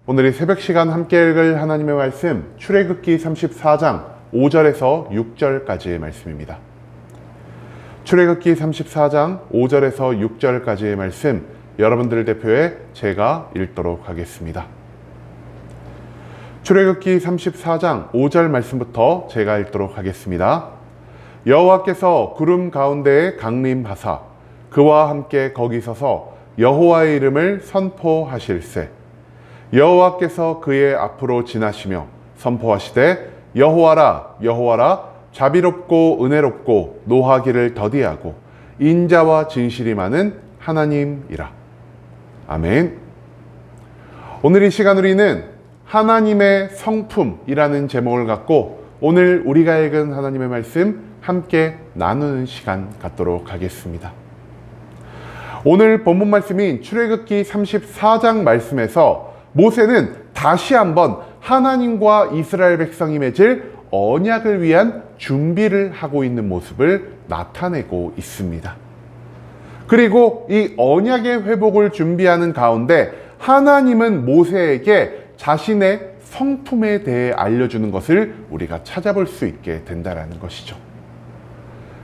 오늘 이 새벽 시간 함께 읽을 하나님의 말씀, 출애굽기 34장 5절에서 6절까지의 말씀입니다. 출애굽기 34장 5절에서 6절까지의 말씀, 여러분들을 대표해 제가 읽도록 하겠습니다. 출애굽기 34장 5절 말씀부터 제가 읽도록 하겠습니다. 여호와께서 구름 가운데에 강림하사 그와 함께 거기 서서 여호와의 이름을 선포하실세. 여호와께서 그의 앞으로 지나시며 선포하시되 여호와라 여호와라 자비롭고 은혜롭고 노하기를 더디하고 인자와 진실이 많은 하나님이라. 아멘. 오늘 이 시간 우리는 하나님의 성품이라는 제목을 갖고 오늘 우리가 읽은 하나님의 말씀 함께 나누는 시간 갖도록 하겠습니다. 오늘 본문 말씀인 출애굽기 34장 말씀에서 모세는 다시 한번 하나님과 이스라엘 백성이 맺을 언약을 위한 준비를 하고 있는 모습을 나타내고 있습니다. 그리고 이 언약의 회복을 준비하는 가운데 하나님은 모세에게 자신의 성품에 대해 알려주는 것을 우리가 찾아볼 수 있게 된다는 것이죠.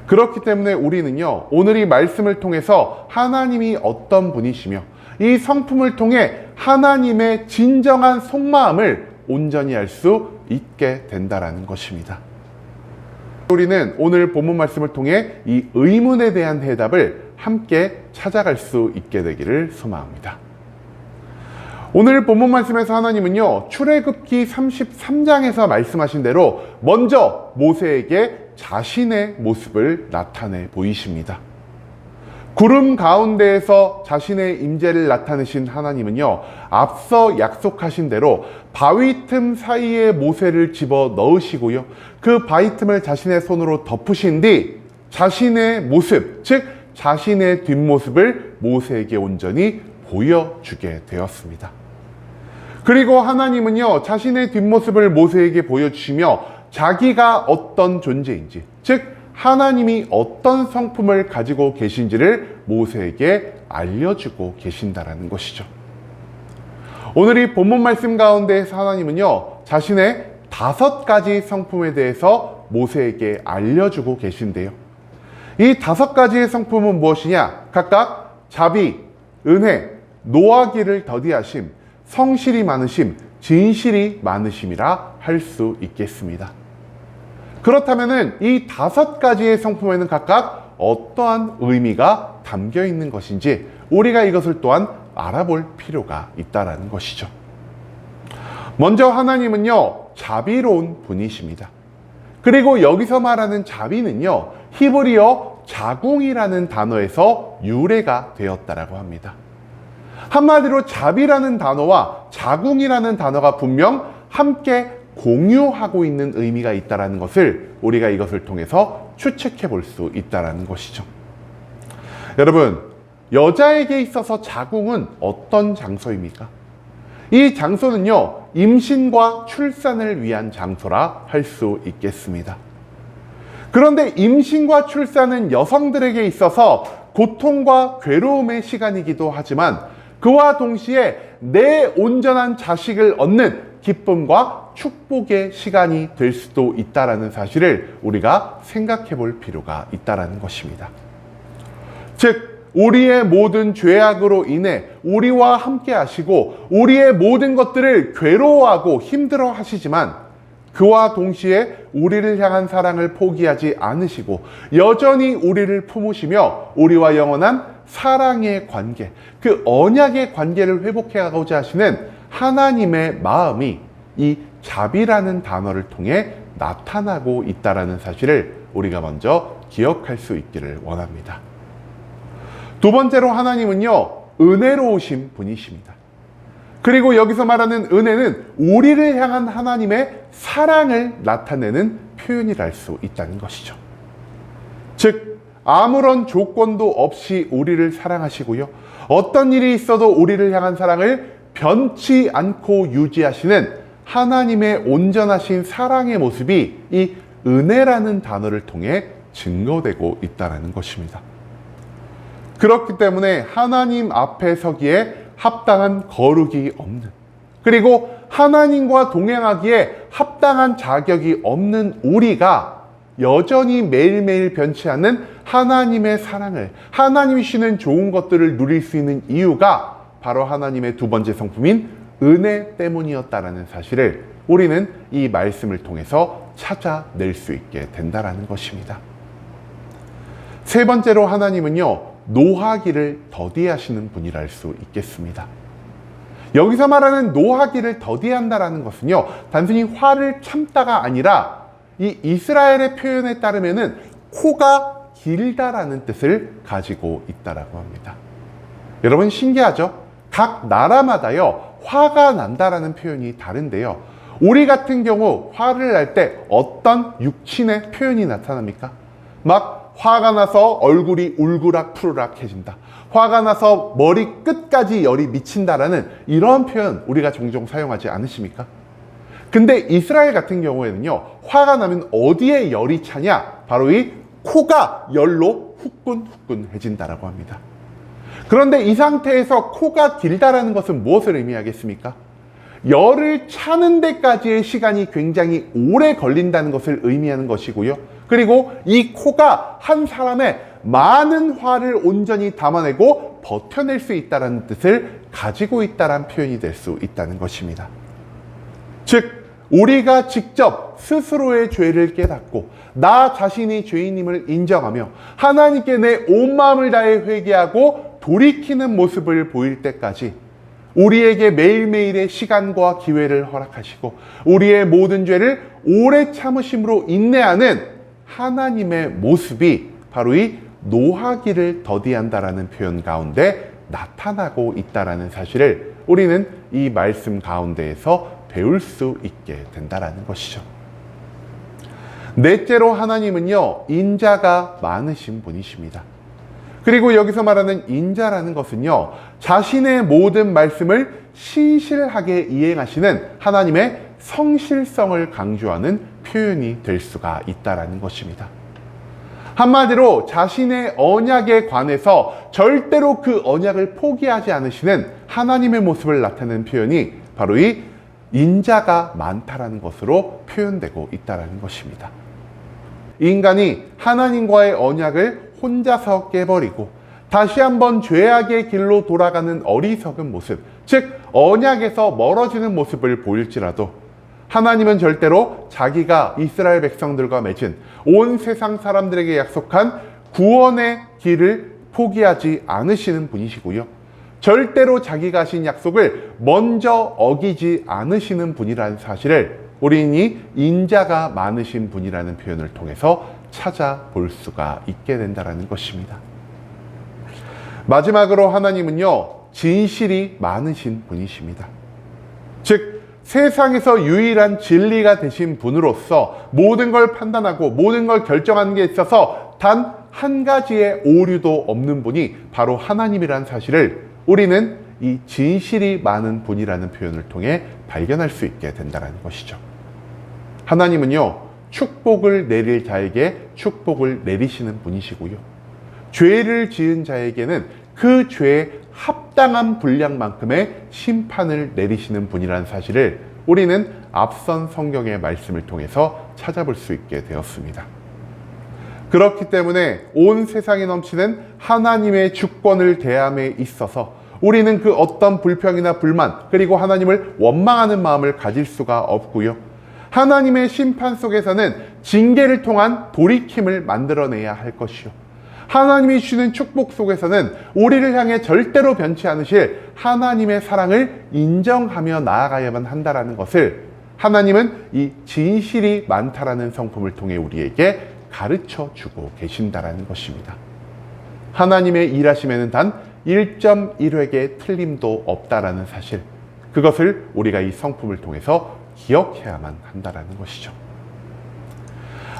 그렇기 때문에 우리는요, 오늘 이 말씀을 통해서 하나님이 어떤 분이시며 이 성품을 통해 하나님의 진정한 속마음을 온전히 알 수 있게 된다는 것입니다. 우리는 오늘 본문 말씀을 통해 이 의문에 대한 해답을 함께 찾아갈 수 있게 되기를 소망합니다. 오늘 본문 말씀에서 하나님은요, 출애굽기 33장에서 말씀하신 대로 먼저 모세에게 자신의 모습을 나타내 보이십니다. 구름 가운데에서 자신의 임재를 나타내신 하나님은요, 앞서 약속하신 대로 바위 틈 사이에 모세를 집어 넣으시고요, 그 바위 틈을 자신의 손으로 덮으신 뒤 자신의 모습, 즉 자신의 뒷모습을 모세에게 온전히 보여주게 되었습니다. 그리고 하나님은요, 자신의 뒷모습을 모세에게 보여주시며 자기가 어떤 존재인지, 즉 하나님이 어떤 성품을 가지고 계신지를 모세에게 알려주고 계신다라는 것이죠. 오늘 이 본문 말씀 가운데에서 하나님은요, 자신의 5가지 성품에 대해서 모세에게 알려주고 계신데요. 이 5가지의 성품은 무엇이냐? 각각 자비, 은혜, 노하기를 더디하심, 성실이 많으심, 진실이 많으심이라 할 수 있겠습니다. 그렇다면 이 5가지의 성품에는 각각 어떠한 의미가 담겨 있는 것인지 우리가 이것을 또한 알아볼 필요가 있다는 것이죠. 먼저 하나님은요, 자비로운 분이십니다. 그리고 여기서 말하는 자비는요, 히브리어 자궁이라는 단어에서 유래가 되었다라고 합니다. 한마디로 자비라는 단어와 자궁이라는 단어가 분명 함께 공유하고 있는 의미가 있다는 것을 우리가 이것을 통해서 추측해 볼 수 있다는 것이죠. 여러분, 여자에게 있어서 자궁은 어떤 장소입니까? 이 장소는요, 임신과 출산을 위한 장소라 할 수 있겠습니다. 그런데 임신과 출산은 여성들에게 있어서 고통과 괴로움의 시간이기도 하지만 그와 동시에 내 온전한 자식을 얻는 기쁨과 축복의 시간이 될 수도 있다는 사실을 우리가 생각해 볼 필요가 있다는 것입니다. 즉, 우리의 모든 죄악으로 인해 우리와 함께 하시고 우리의 모든 것들을 괴로워하고 힘들어 하시지만 그와 동시에 우리를 향한 사랑을 포기하지 않으시고 여전히 우리를 품으시며 우리와 영원한 사랑의 관계, 그 언약의 관계를 회복해가고자 하시는 하나님의 마음이 이 자비라는 단어를 통해 나타나고 있다는 사실을 우리가 먼저 기억할 수 있기를 원합니다. 두 번째로 하나님은요, 은혜로우신 분이십니다. 그리고 여기서 말하는 은혜는 우리를 향한 하나님의 사랑을 나타내는 표현이라 할 수 있다는 것이죠. 즉, 아무런 조건도 없이 우리를 사랑하시고요, 어떤 일이 있어도 우리를 향한 사랑을 변치 않고 유지하시는 하나님의 온전하신 사랑의 모습이 이 은혜라는 단어를 통해 증거되고 있다는 것입니다. 그렇기 때문에 하나님 앞에 서기에 합당한 거룩이 없는, 그리고 하나님과 동행하기에 합당한 자격이 없는 우리가 여전히 매일매일 변치 않는 하나님의 사랑을, 하나님이 주시는 좋은 것들을 누릴 수 있는 이유가 바로 하나님의 두 번째 성품인 은혜 때문이었다라는 사실을 우리는 이 말씀을 통해서 찾아낼 수 있게 된다라는 것입니다. 세 번째로 하나님은요, 노하기를 더디하시는 분이라 할 수 있겠습니다. 여기서 말하는 노하기를 더디한다라는 것은요, 단순히 화를 참다가 아니라 이 이스라엘의 표현에 따르면은 코가 길다라는 뜻을 가지고 있다라고 합니다. 여러분 신기하죠? 각 나라마다요, 화가 난다라는 표현이 다른데요. 우리 같은 경우 화를 낼 때 어떤 육신의 표현이 나타납니까? 막 화가 나서 얼굴이 울그락푸르락해진다. 화가 나서 머리 끝까지 열이 미친다라는 이런 표현 우리가 종종 사용하지 않으십니까? 근데 이스라엘 같은 경우에는요, 화가 나면 어디에 열이 차냐? 바로 이 코가 열로 후끈후끈해진다라고 합니다. 그런데 이 상태에서 코가 길다라는 것은 무엇을 의미하겠습니까? 열을 차는 데까지의 시간이 굉장히 오래 걸린다는 것을 의미하는 것이고요. 그리고 이 코가 한 사람의 많은 화를 온전히 담아내고 버텨낼 수 있다는 뜻을 가지고 있다는 표현이 될 수 있다는 것입니다. 즉, 우리가 직접 스스로의 죄를 깨닫고 나 자신이 죄인임을 인정하며 하나님께 내 온 마음을 다해 회개하고 돌이키는 모습을 보일 때까지 우리에게 매일매일의 시간과 기회를 허락하시고 우리의 모든 죄를 오래 참으심으로 인내하는 하나님의 모습이 바로 이 노하기를 더디한다라는 표현 가운데 나타나고 있다라는 사실을 우리는 이 말씀 가운데에서 배울 수 있게 된다라는 것이죠. 넷째로 하나님은요, 인자가 많으신 분이십니다. 그리고 여기서 말하는 인자라는 것은요, 자신의 모든 말씀을 신실하게 이행하시는 하나님의 성실성을 강조하는 표현이 될 수가 있다라는 것입니다. 한마디로 자신의 언약에 관해서 절대로 그 언약을 포기하지 않으시는 하나님의 모습을 나타내는 표현이 바로 이 인자가 많다라는 것으로 표현되고 있다라는 것입니다. 인간이 하나님과의 언약을 혼자서 깨버리고 다시 한번 죄악의 길로 돌아가는 어리석은 모습, 즉 언약에서 멀어지는 모습을 보일지라도 하나님은 절대로 자기가 이스라엘 백성들과 맺은 온 세상 사람들에게 약속한 구원의 길을 포기하지 않으시는 분이시고요. 절대로 자기가 하신 약속을 먼저 어기지 않으시는 분이라는 사실을 우리는 이 인자가 많으신 분이라는 표현을 통해서 찾아볼 수가 있게 된다는 것입니다. 마지막으로 하나님은요, 진실이 많으신 분이십니다. 즉 세상에서 유일한 진리가 되신 분으로서 모든 걸 판단하고 모든 걸 결정하는 게 있어서 단 한 가지의 오류도 없는 분이 바로 하나님이라는 사실을 우리는 이 진실이 많은 분이라는 표현을 통해 발견할 수 있게 된다는 것이죠. 하나님은요, 축복을 내릴 자에게 축복을 내리시는 분이시고요. 죄를 지은 자에게는 그 죄에 합당한 분량만큼의 심판을 내리시는 분이라는 사실을 우리는 앞선 성경의 말씀을 통해서 찾아볼 수 있게 되었습니다. 그렇기 때문에 온 세상에 넘치는 하나님의 주권을 대함에 있어서 우리는 그 어떤 불평이나 불만, 그리고 하나님을 원망하는 마음을 가질 수가 없고요. 하나님의 심판 속에서는 징계를 통한 돌이킴을 만들어내야 할 것이요. 하나님이 주시는 축복 속에서는 우리를 향해 절대로 변치 않으실 하나님의 사랑을 인정하며 나아가야만 한다는 것을 하나님은 이 진실이 많다라는 성품을 통해 우리에게 가르쳐 주고 계신다라는 것입니다. 하나님의 일하심에는 단 1.1획의 틀림도 없다라는 사실, 그것을 우리가 이 성품을 통해서 기억해야만 한다라는 것이죠.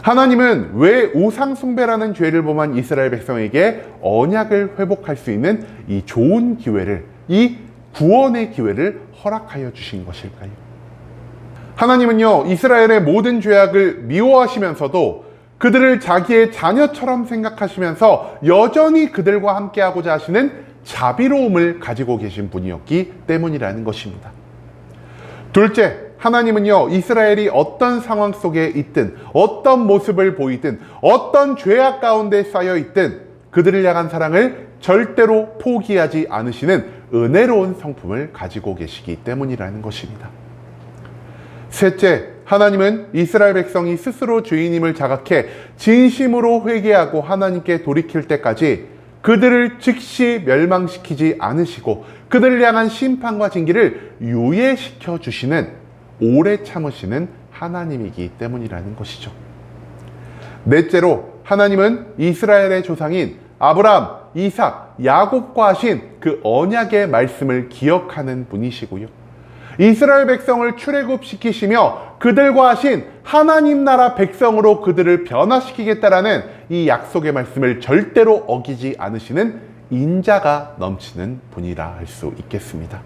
하나님은 왜 우상숭배라는 죄를 범한 이스라엘 백성에게 언약을 회복할 수 있는 이 좋은 기회를, 이 구원의 기회를 허락하여 주신 것일까요? 하나님은요, 이스라엘의 모든 죄악을 미워하시면서도 그들을 자기의 자녀처럼 생각하시면서 여전히 그들과 함께하고자 하시는 자비로움을 가지고 계신 분이었기 때문이라는 것입니다. 둘째, 하나님은요, 이스라엘이 어떤 상황 속에 있든, 어떤 모습을 보이든, 어떤 죄악 가운데 쌓여 있든, 그들을 향한 사랑을 절대로 포기하지 않으시는 은혜로운 성품을 가지고 계시기 때문이라는 것입니다. 셋째, 하나님은 이스라엘 백성이 스스로 죄인임을 자각해 진심으로 회개하고 하나님께 돌이킬 때까지 그들을 즉시 멸망시키지 않으시고 그들을 향한 심판과 징계를 유예시켜 주시는 오래 참으시는 하나님이기 때문이라는 것이죠. 넷째로, 하나님은 이스라엘의 조상인 아브라함, 이삭, 야곱과 하신 그 언약의 말씀을 기억하는 분이시고요. 이스라엘 백성을 출애굽시키시며 그들과 하신 하나님 나라 백성으로 그들을 변화시키겠다라는 이 약속의 말씀을 절대로 어기지 않으시는 인자가 넘치는 분이라 할 수 있겠습니다.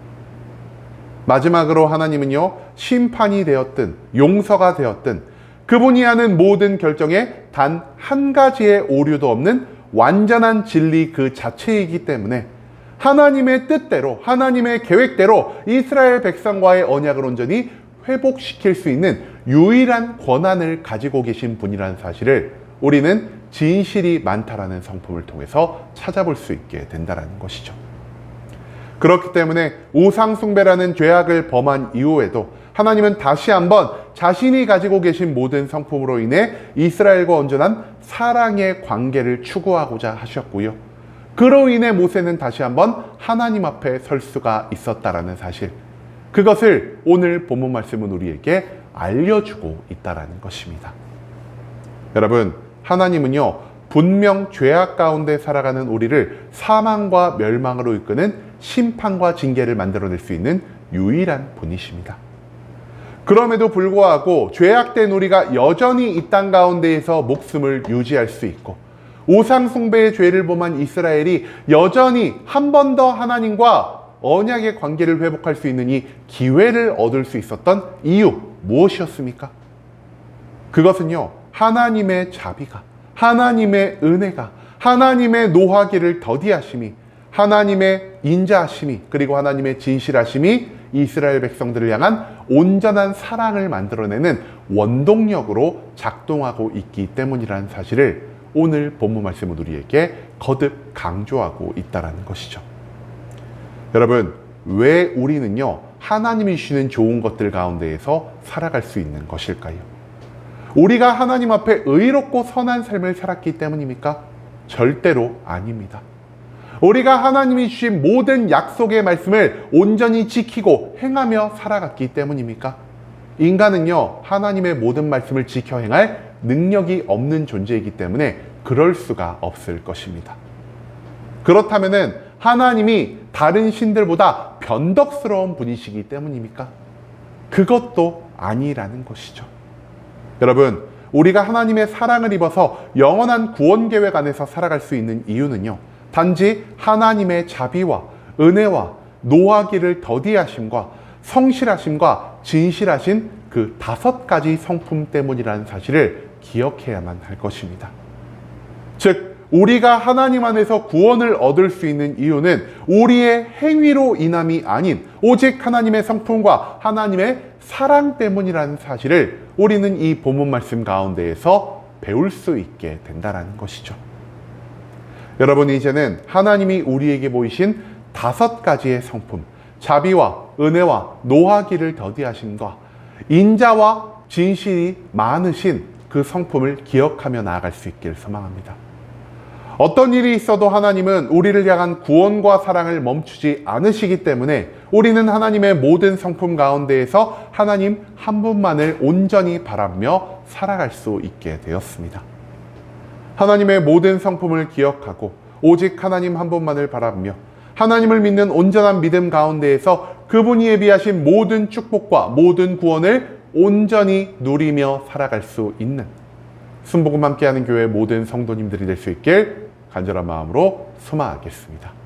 마지막으로 하나님은요, 심판이 되었든 용서가 되었든 그분이 하는 모든 결정에 단 한 가지의 오류도 없는 완전한 진리 그 자체이기 때문에 하나님의 뜻대로, 하나님의 계획대로 이스라엘 백성과의 언약을 온전히 회복시킬 수 있는 유일한 권한을 가지고 계신 분이라는 사실을 우리는 진실이 많다라는 성품을 통해서 찾아볼 수 있게 된다는 것이죠. 그렇기 때문에 우상숭배라는 죄악을 범한 이후에도 하나님은 다시 한번 자신이 가지고 계신 모든 성품으로 인해 이스라엘과 온전한 사랑의 관계를 추구하고자 하셨고요. 그로 인해 모세는 다시 한번 하나님 앞에 설 수가 있었다라는 사실, 그것을 오늘 본문 말씀은 우리에게 알려주고 있다라는 것입니다. 여러분, 하나님은요, 분명 죄악 가운데 살아가는 우리를 사망과 멸망으로 이끄는 심판과 징계를 만들어낼 수 있는 유일한 분이십니다. 그럼에도 불구하고 죄악된 우리가 여전히 이 땅 가운데에서 목숨을 유지할 수 있고, 우상숭배의 죄를 범한 이스라엘이 여전히 한 번 더 하나님과 언약의 관계를 회복할 수 있는 이 기회를 얻을 수 있었던 이유, 무엇이었습니까? 그것은요, 하나님의 자비가, 하나님의 은혜가, 하나님의 노하기를 더디하심이, 하나님의 인자하심이, 그리고 하나님의 진실하심이 이스라엘 백성들을 향한 온전한 사랑을 만들어내는 원동력으로 작동하고 있기 때문이라는 사실을 오늘 본문 말씀은 우리에게 거듭 강조하고 있다는 것이죠. 여러분, 왜 우리는요, 하나님이 주시는 좋은 것들 가운데에서 살아갈 수 있는 것일까요? 우리가 하나님 앞에 의롭고 선한 삶을 살았기 때문입니까? 절대로 아닙니다. 우리가 하나님이 주신 모든 약속의 말씀을 온전히 지키고 행하며 살아갔기 때문입니까? 인간은요, 하나님의 모든 말씀을 지켜 행할 능력이 없는 존재이기 때문에 그럴 수가 없을 것입니다. 그렇다면은 하나님이 다른 신들보다 변덕스러운 분이시기 때문입니까? 그것도 아니라는 것이죠. 여러분, 우리가 하나님의 사랑을 입어서 영원한 구원 계획 안에서 살아갈 수 있는 이유는요, 단지 하나님의 자비와 은혜와 노하기를 더디하심과 성실하심과 진실하신 그 5가지 성품 때문이라는 사실을 기억해야만 할 것입니다. 즉, 우리가 하나님 안에서 구원을 얻을 수 있는 이유는 우리의 행위로 인함이 아닌 오직 하나님의 성품과 하나님의 사랑 때문이라는 사실을 우리는 이 본문 말씀 가운데에서 배울 수 있게 된다는 것이죠. 여러분, 이제는 하나님이 우리에게 보이신 5가지의 성품, 자비와 은혜와 노하기를 더디하심과 인자와 진실이 많으신 그 성품을 기억하며 나아갈 수 있기를 소망합니다. 어떤 일이 있어도 하나님은 우리를 향한 구원과 사랑을 멈추지 않으시기 때문에 우리는 하나님의 모든 성품 가운데에서 하나님 한 분만을 온전히 바라며 살아갈 수 있게 되었습니다. 하나님의 모든 성품을 기억하고 오직 하나님 한 분만을 바라보며 하나님을 믿는 온전한 믿음 가운데에서 그분이 예비하신 모든 축복과 모든 구원을 온전히 누리며 살아갈 수 있는 순복음 함께하는 교회 모든 성도님들이 될 수 있길 간절한 마음으로 소망하겠습니다.